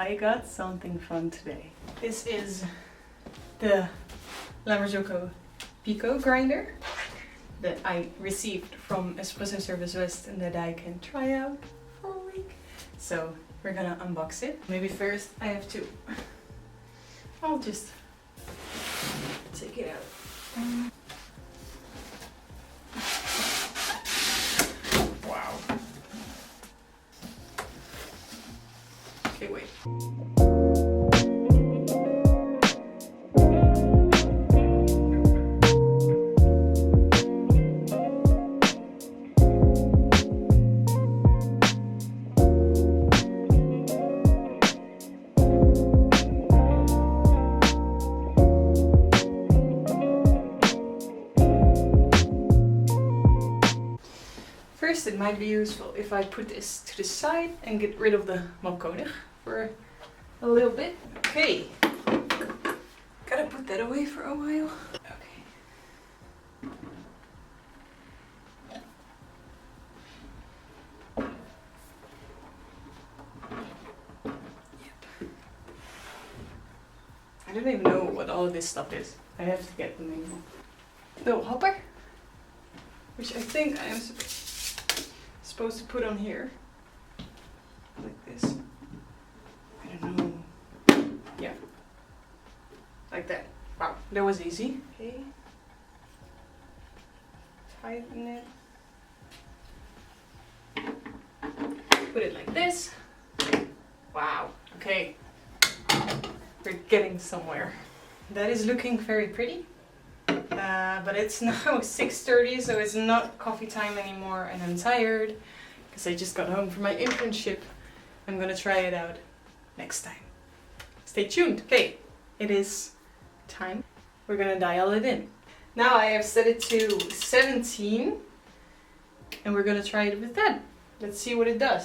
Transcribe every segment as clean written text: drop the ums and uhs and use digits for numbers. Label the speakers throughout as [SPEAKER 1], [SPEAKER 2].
[SPEAKER 1] I got something fun today. This is the Marzocco Pico grinder that I received from Espresso Service West and that I can try out for a week. So we're gonna unbox it. Maybe first I have to, I'll just take it out. Wow. Okay, wait. First, it might be useful if I put this to the side and get rid of the Mahlkonig for a little bit. Okay, gotta put that away for a while. Okay. Yep. I don't even know what all of this stuff is. I have to get the manual. Little hopper, which I think I am supposed to put on here like this. I don't know. Yeah, like that. Wow, that was easy. Okay, tighten it. Put it like this. Wow. Okay, we're getting somewhere. That is looking very pretty. But it's now 6:30, so it's not coffee time anymore, and I'm tired because I just got home from my internship. I'm gonna try it out next time. Stay tuned. Okay, it is time. We're gonna dial it in. Now I have set it to 17, and we're gonna try it with that. Let's see what it does.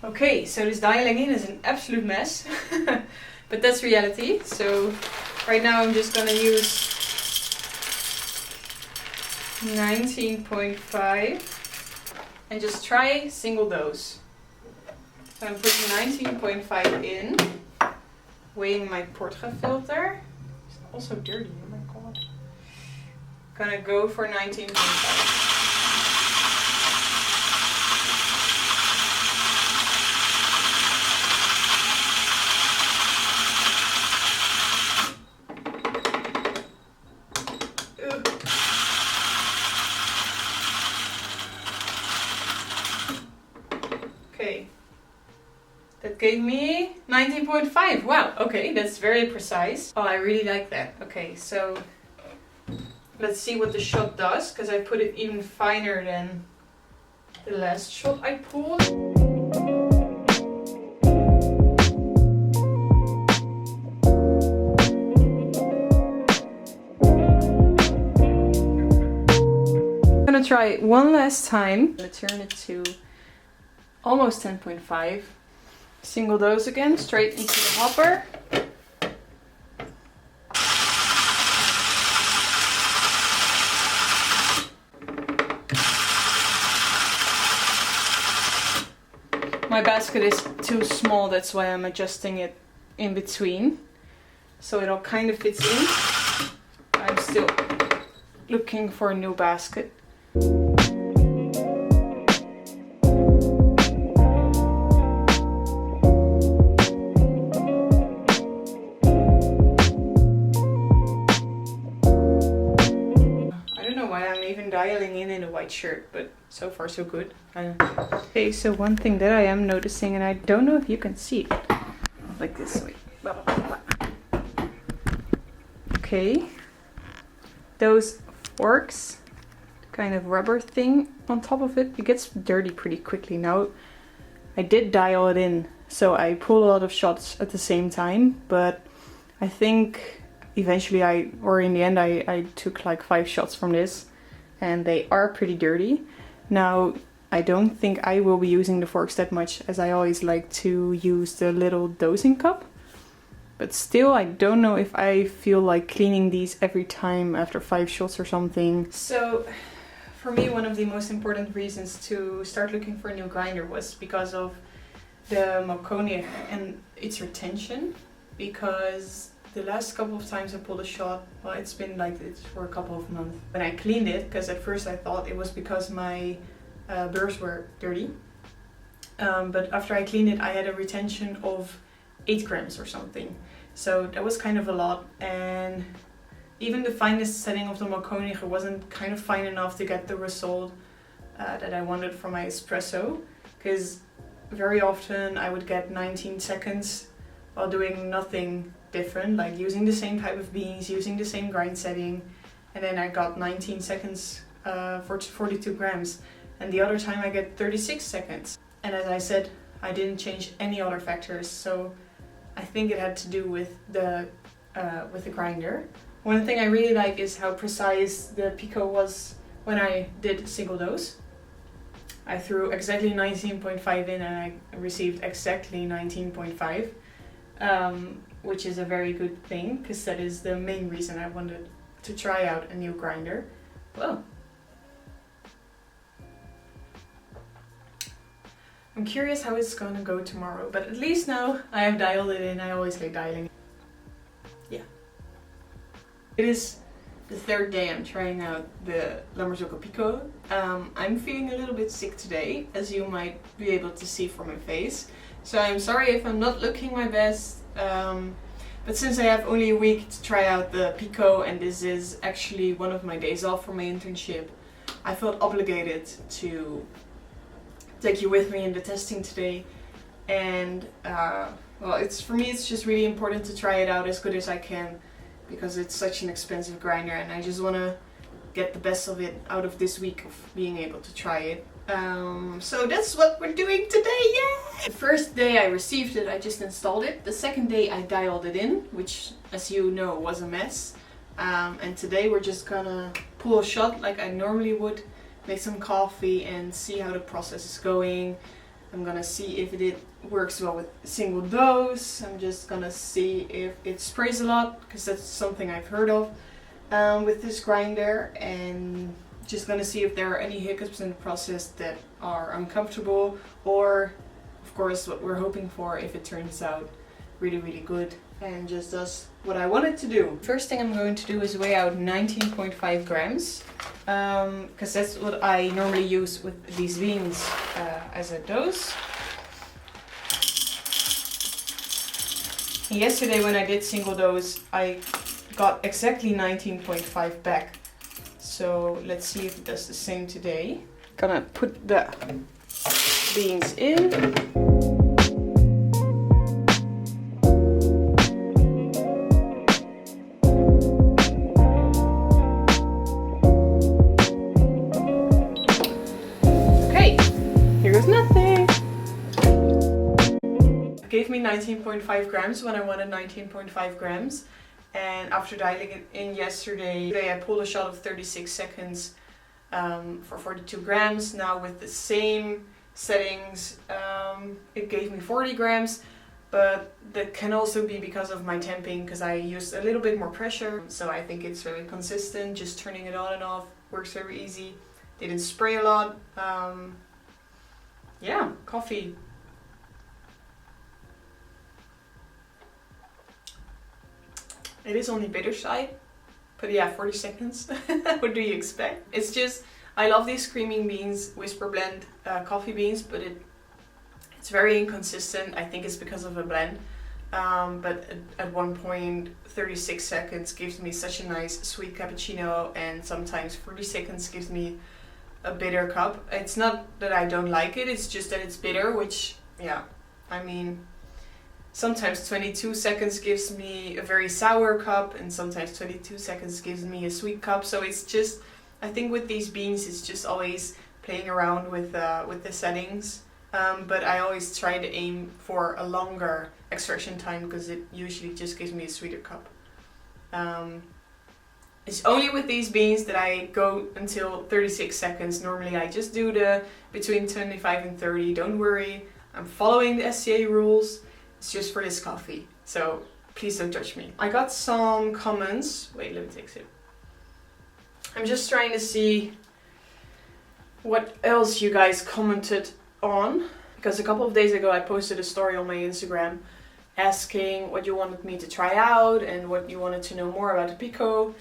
[SPEAKER 1] Okay, so this dialing in is an absolute mess, but that's reality. So right now I'm just gonna use 19.5 and just try single dose. So I'm putting 19.5 in, weighing my portafilter. It's also dirty, oh my god. Gonna go for 19.5. Okay, that gave me 19.5. Wow, okay, that's very precise. Oh, I really like that. Okay, so let's see what the shot does, because I put it even finer than the last shot I pulled. I'm gonna try it one last time. I'm gonna turn it to almost 10.5. Single dose again, straight into the hopper. My basket is too small, that's why I'm adjusting it in between. So it all kind of fits in. I'm still looking for a new basket. Dialing in a white shirt, but so far so good. Okay, so one thing that I am noticing, and I don't know if you can see it, like this. Wait. Okay. Those forks, kind of rubber thing on top of it, it gets dirty pretty quickly. Now, I did dial it in, so I pulled a lot of shots at the same time, but I think eventually in the end I took like 5 shots from this, and they are pretty dirty. Now, I don't think I will be using the forks that much, as I always like to use the little dosing cup. But still, I don't know if I feel like cleaning these every time after 5 shots or something. So, for me, one of the most important reasons to start looking for a new grinder was because of the Mahlkonig and its retention. Because the last couple of times I pulled a shot, well, it's been like this for a couple of months. When I cleaned it, because at first I thought it was because my burrs were dirty. But after I cleaned it, I had a retention of 8 grams or something. So that was kind of a lot, and even the finest setting of the Mahlkonig wasn't kind of fine enough to get the result that I wanted from my espresso, because very often I would get 19 seconds while doing nothing different, like using the same type of beans, using the same grind setting, and then I got 19 seconds for 42 grams, and the other time I get 36 seconds. And as I said, I didn't change any other factors, so I think it had to do with the grinder. One thing I really like is how precise the Pico was when I did single dose. I threw exactly 19.5 in and I received exactly 19.5, which is a very good thing, because that is the main reason I wanted to try out a new grinder. Whoa. I'm curious how it's gonna go tomorrow, but at least now I have dialed it in. I always like dialing. Yeah. It is the 3rd day I'm trying out the Marzocco Pico. I'm feeling a little bit sick today, as you might be able to see from my face. So I'm sorry if I'm not looking my best. But since I have only a week to try out the Pico, and this is actually one of my days off from my internship, I felt obligated to take you with me in the testing today. And well, for me it's just really important to try it out as good as I can, because it's such an expensive grinder and I just want to get the best of it out of this week of being able to try it. So that's what we're doing today, yeah! The first day I received it, I just installed it. The second day I dialed it in, which, as you know, was a mess. And today we're just gonna pull a shot like I normally would, make some coffee and see how the process is going. I'm gonna see if it works well with single dose. I'm just gonna see if it sprays a lot, because that's something I've heard of with this grinder, and just gonna see if there are any hiccups in the process that are uncomfortable, or of course what we're hoping for, if it turns out really, really good and just does what I want it to do. First thing I'm going to do is weigh out 19.5 grams, because that's what I normally use with these beans as a dose. Yesterday when I did single dose, I got exactly 19.5 back. So let's see if it does the same today. Gonna put the beans in. Gave me 19.5 grams when I wanted 19.5 grams, and after dialing it in yesterday I pulled a shot of 36 seconds for 42 grams. Now with the same settings it gave me 40 grams, but that can also be because of my temping, because I used a little bit more pressure. So I think it's very consistent, just turning it on and off works very easy. Didn't spray a lot. Yeah, coffee. It is on the bitter side, but yeah, 40 seconds. What do you expect? It's just, I love these screaming beans, whisper blend coffee beans, but it's very inconsistent. I think it's because of a blend. But at one point, 36 seconds gives me such a nice sweet cappuccino, and sometimes 40 seconds gives me a bitter cup. It's not that I don't like it, it's just that it's bitter, which, yeah, I mean, Sometimes 22 seconds gives me a very sour cup, and sometimes 22 seconds gives me a sweet cup. So it's just, I think with these beans, it's just always playing around with the settings. But I always try to aim for a longer extraction time because it usually just gives me a sweeter cup. It's only with these beans that I go until 36 seconds. Normally I just do the between 25 and 30. Don't worry, I'm following the SCA rules. It's just for this coffee, so please don't judge me. I got some comments. Wait, let me take a sip. I'm just trying to see what else you guys commented on, because a couple of days ago I posted a story on my Instagram asking what you wanted me to try out and what you wanted to know more about the Pico,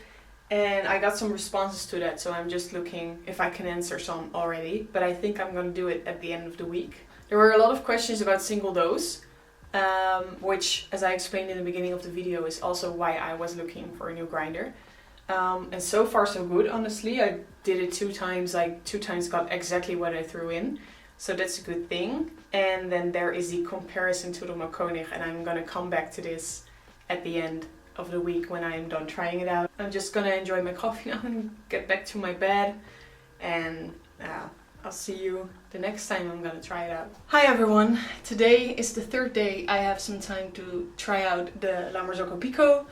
[SPEAKER 1] and I got some responses to that, so I'm just looking if I can answer some already, but I think I'm going to do it at the end of the week. There were a lot of questions about single dose, which, as I explained in the beginning of the video, is also why I was looking for a new grinder. And so far so good, honestly. I did it 2 times, I 2 times got exactly what I threw in, so that's a good thing. And then there is the comparison to the Mahlkonig, and I'm gonna come back to this at the end of the week when I'm done trying it out. I'm just gonna enjoy my coffee now and get back to my bed, and I'll see you the next time I'm gonna try it out. Hi everyone! Today is the 3rd day I have some time to try out the Marzocco Pico,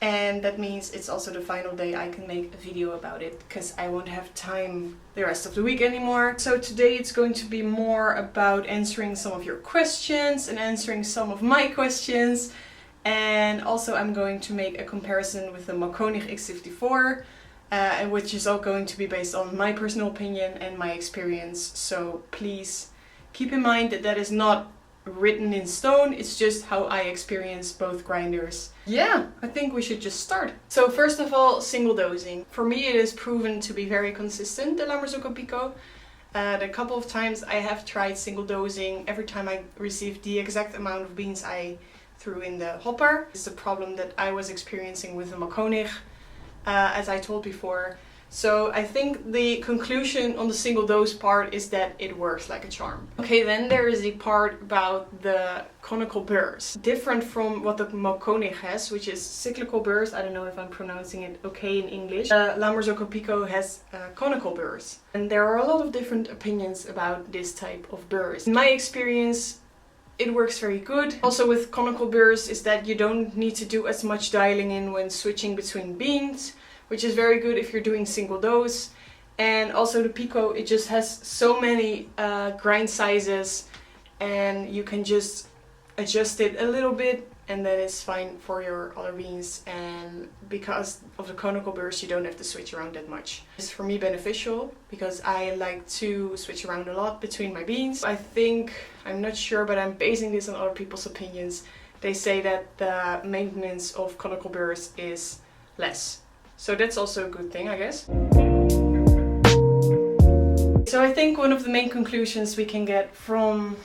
[SPEAKER 1] and that means it's also the final day I can make a video about it, because I won't have time the rest of the week anymore. So today it's going to be more about answering some of your questions and answering some of my questions, and also I'm going to make a comparison with the Mahlkonig X54. Which is all going to be based on my personal opinion and my experience. So please keep in mind that that is not written in stone, it's just how I experience both grinders. Yeah, I think we should just start. So first of all, single dosing. For me it is proven to be very consistent, the Marzocco Pico. A couple of times I have tried single dosing. Every time I received the exact amount of beans I threw in the hopper. It's a problem that I was experiencing with the Mahlkonig. As I told before. So I think the conclusion on the single dose part is that it works like a charm. Okay, then there is the part about the conical burrs. Different from what the Mahlkonig has, which is cyclical burrs. I don't know if I'm pronouncing it okay in English. Marzocco Pico has conical burrs. And there are a lot of different opinions about this type of burrs. In my experience, it works very good. Also with conical burrs is that you don't need to do as much dialing in when switching between beans, which is very good if you're doing single dose. And also the Pico, it just has so many grind sizes, and you can just adjust it a little bit, and that is fine for your other beans. And because of the conical burrs, you don't have to switch around that much. It's for me beneficial because I like to switch around a lot between my beans. I think, I'm not sure, but I'm basing this on other people's opinions. They say that the maintenance of conical burrs is less. So that's also a good thing, I guess. So I think one of the main conclusions we can get from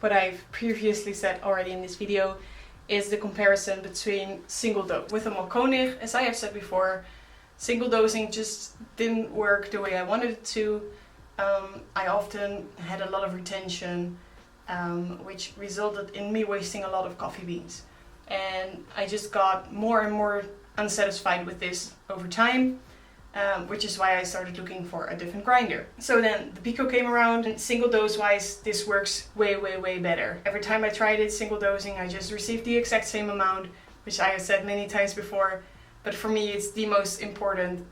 [SPEAKER 1] what I've previously said already in this video is the comparison between single dose. With the Mahlkonig, as I have said before, single dosing just didn't work the way I wanted it to. I often had a lot of retention, which resulted in me wasting a lot of coffee beans. And I just got more and more unsatisfied with this over time, which is why I started looking for a different grinder. So then the Pico came around, and single dose wise this works way better. Every time I tried it single dosing, I just received the exact same amount, which I have said many times before, but for me it's the most important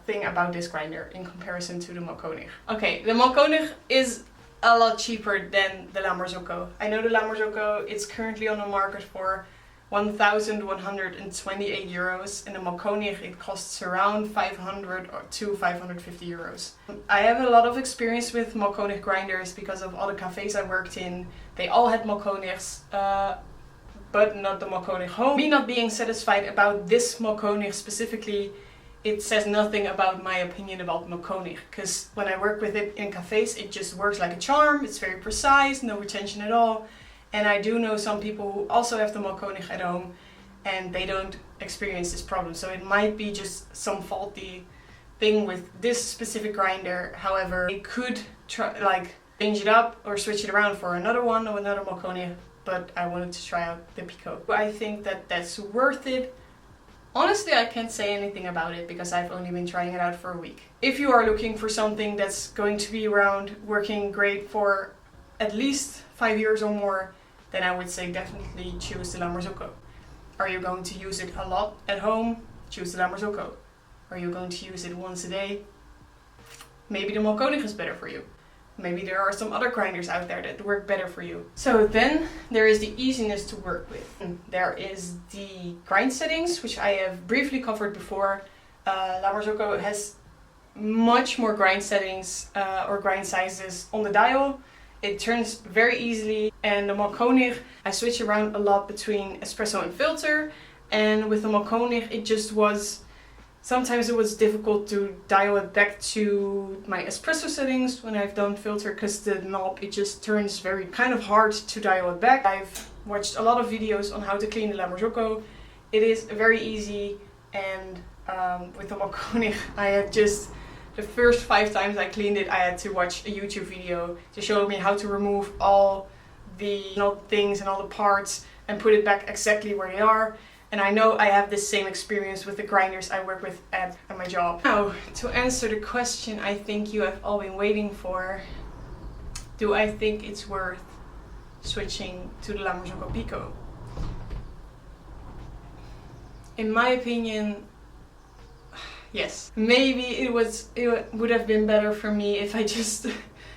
[SPEAKER 1] thing about this grinder in comparison to the Mahlkonig. Okay, the Mahlkonig is a lot cheaper than the Marzocco. I know the Marzocco, it's currently on the market for 1,128 euros, and the Mahlkonig it costs around 500 to 550 euros. I have a lot of experience with Mahlkonig grinders because of all the cafes I worked in. They all had Mahlkonigs, but not the Mahlkonig home. Me not being satisfied about this Mahlkonig specifically, it says nothing about my opinion about Mahlkonig, because when I work with it in cafes it just works like a charm. It's very precise, no retention at all. And I do know some people who also have the Mahlkonig at home and they don't experience this problem. So it might be just some faulty thing with this specific grinder. However, it could try, change it up or switch it around for another one or another Mahlkonig. but I wanted to try out the Pico. I think that that's worth it. Honestly, I can't say anything about it because I've only been trying it out for a week. If you are looking for something that's going to be around working great for at least 5 years or more, then I would say definitely choose the Marzocco. Are you going to use it a lot at home? Choose the Marzocco. Are you going to use it once a day? Maybe the Mahlkonig is better for you. Maybe there are some other grinders out there that work better for you. So then there is the easiness to work with. There is the grind settings, which I have briefly covered before. Marzocco has much more grind settings or grind sizes on the dial. It turns very easily, and the Mahlkonig, I switch around a lot between espresso and filter, and with the Mahlkonig it just was, sometimes it was difficult to dial it back to my espresso settings when I've done filter, because the knob, it just turns very kind of hard to dial it back. I've watched a lot of videos on how to clean the Marzocco. It is very easy, and with the Mahlkonig I had just, the first 5 times I cleaned it, I had to watch a YouTube video to show me how to remove all the things and all the parts and put it back exactly where they are. And I know I have this same experience with the grinders I work with at my job. Now, to answer the question I think you have all been waiting for, do I think it's worth switching to the Marzocco Pico? In my opinion, yes. Maybe it would have been better for me if I just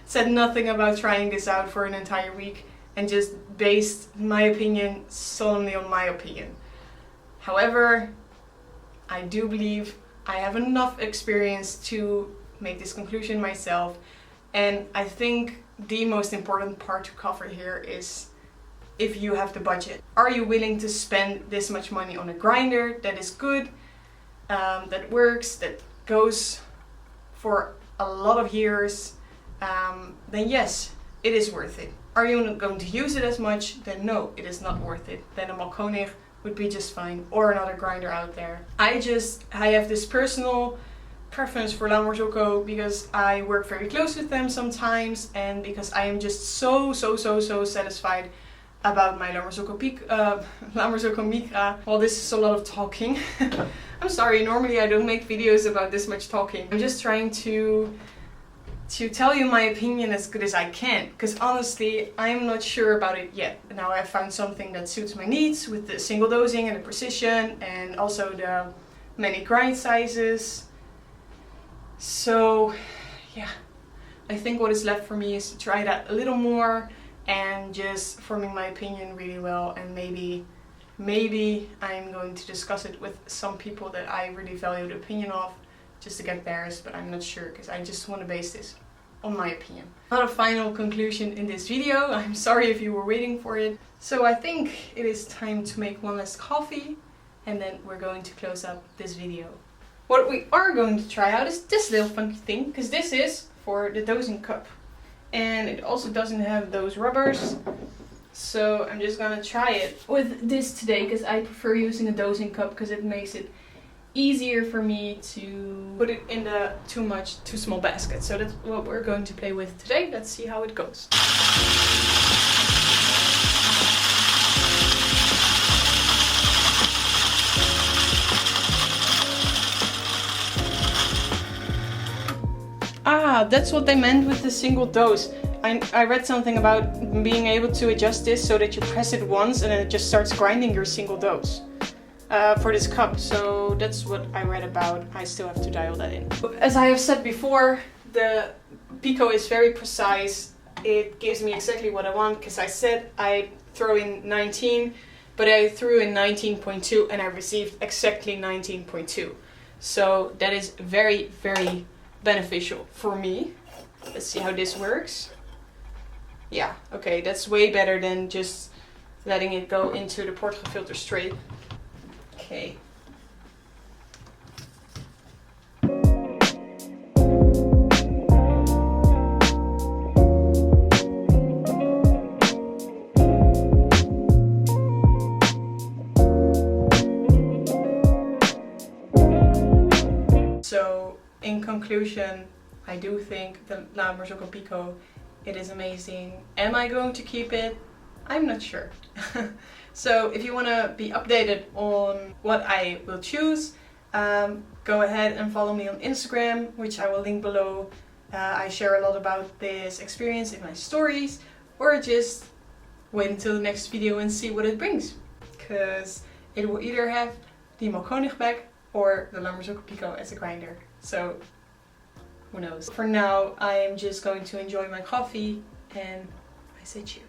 [SPEAKER 1] said nothing about trying this out for an entire week and just based my opinion solely on my opinion. However, I do believe I have enough experience to make this conclusion myself, and I think the most important part to cover here is if you have the budget. Are you willing to spend this much money on a grinder that is good, that works, that goes for a lot of years? Then yes, it is worth it. Are you not going to use it as much? Then no, it is not worth it. Then a Mahlkonig would be just fine, or another grinder out there. I have this personal preference for Marzocco because I work very close with them sometimes, and because I am just so satisfied about my Marzocco Micra. Well, this is a lot of talking. I'm sorry, normally I don't make videos about this much talking. I'm just trying to tell you my opinion as good as I can, because honestly I'm not sure about it yet. Now I've found something that suits my needs with the single dosing and the precision and also the many grind sizes. So yeah, I think what is left for me is to try that a little more and just forming my opinion really well, and maybe I'm going to discuss it with some people that I really value the opinion of, just to get theirs, but I'm not sure because I just want to base this on my opinion. Not a final conclusion in this video. I'm sorry if you were waiting for it. So I think it is time to make one last coffee, and then we're going to close up this video. What we are going to try out is this little funky thing, because this is for the dosing cup. And it also doesn't have those rubbers. So I'm just gonna try it with this today, because I prefer using a dosing cup because it makes it easier for me to put it in the too small basket. So that's what we're going to play with today. Let's see how it goes. Ah, that's what they meant with the single dose. I read something about being able to adjust this so that you press it once and then it just starts grinding your single dose for this cup. So that's what I read about. I still have to dial that in. As I have said before, the Pico is very precise. It gives me exactly what I want, because I said I throw in 19, but I threw in 19.2 and I received exactly 19.2. So that is very beneficial for me. Let's see how this works. Yeah, okay, that's way better than just letting it go into the portafilter straight. Okay. So, in conclusion, I do think the Marzocco Pico, it is amazing. Am I going to keep it? I'm not sure. So if you want to be updated on what I will choose, go ahead and follow me on Instagram, which I will link below. I share a lot about this experience in my stories, or just wait until the next video and see what it brings. Because it will either have the Mahlkonig bag or the Marzocco Pico as a grinder. So who knows. For now, I am just going to enjoy my coffee and I say cheers.